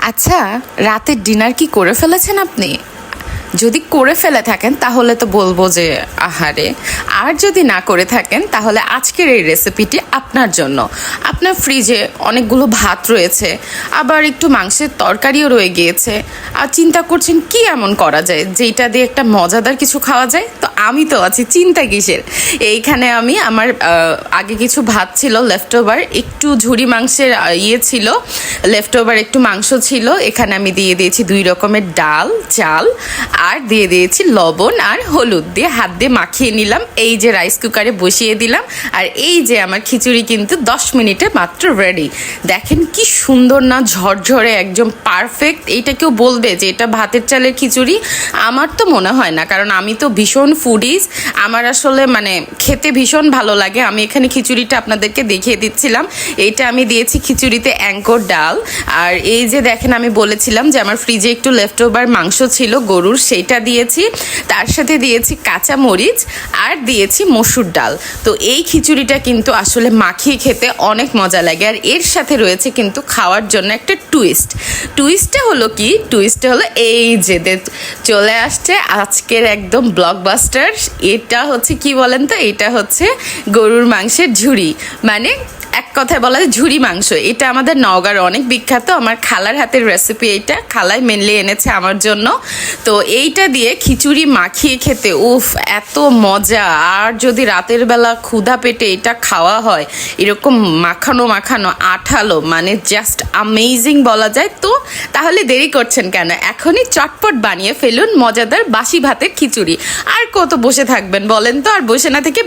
আচ্ছা, রাতের ডিনার কি করে ফেলেছেন আপনি? যদি করে ফেলে থাকেন তাহলে তো বলবো যে আহারে। আর যদি না করে থাকেন তাহলে আজকের এই রেসিপিটি আপনার জন্য। আপনার ফ্রিজে অনেকগুলো ভাত রয়েছে, আবার একটু মাংসের তরকারিও রয়ে গিয়েছে, আর চিন্তা করছেন কি এমন করা যায় যেটা দিয়ে একটা মজাদার কিছু খাওয়া যায়। তো আমি তো আছি, চিন্তা কিসের। এইখানে আমি আমার আগে কিছু ভাত ছিল লেফট ওভার, একটু ঝুরি মাংসের ছিল লেফট ওভার, একটু মাংস ছিল। এখানে আমি দিয়ে দিয়েছি 2 রকমের ডাল, চাল, আর দিয়ে দিয়েছি লবণ আর হলুদ দিয়ে হাত দিয়ে মাখিয়ে নিলাম। এই যে রাইস কুকারে বসিয়ে দিলাম, আর এই যে আমার খিচুড়ি কিন্তু 10 মিনিটে মাত্র রেডি। দেখেন কি সুন্দর না, ঝরঝরে, একদম পারফেক্ট। এইটা কেউ বলবে যে এটা ভাতের চালের খিচুড়ি? আমার তো মনে হয় না, কারণ আমি তো ভীষণ ফুডিজ, আমার আসলে মানে খেতে ভীষণ ভালো লাগে। আমি এখানে খিচুড়িটা আপনাদেরকে দেখিয়ে দিচ্ছিলাম। এইটা আমি দিয়েছি খিচুড়িতে অ্যাঙ্কর ডাল, আর এই যে দেখেন আমি বলেছিলাম যে আমার ফ্রিজে একটু লেফট ওভার মাংস ছিল গরুর, সেইটা দিয়েছি। তার সাথে দিয়েছি কাঁচা মরিচ আর দিয়েছি মসুর ডাল। তো এই খিচুড়িটা কিন্তু আসলে মাখিয়ে খেতে অনেক মজা লাগে। আর এর সাথে রয়েছে কিন্তু খাওয়ার জন্য একটা টুইস্টটা হলো কি, টুইস্টটা হলো এই যে চলে আসছে আজকের একদম ব্লকবাস্টার। এটা হচ্ছে কি বলেন তো, এটা হচ্ছে গরুর মাংসের ঝুড়ি, মানে এক কথায় বলা যায় ঝুরি মাংস। এটা আমাদের নওগাঁর অনেক বিখ্যাত, আমার খালার হাতের রেসিপি। এইটা খালাই মেনলি এনেছে আমার জন্য। তো এইটা দিয়ে খিচুড়ি মাখিয়ে খেতে উফ এত মজা। আর যদি রাতের বেলা ক্ষুধা পেটে এটা খাওয়া হয়, এরকম মাখানো মাখানো আঠালো, মানে জাস্ট আমেজিং বলা যায়। তো তাহলে দেরি করছেন কেন, এখনই চটপট বানিয়ে ফেলুন মজাদার বাসি ভাতের খিচুড়ি। আর কত বসে থাকবেন বলেন তো, আর বসে না থেকে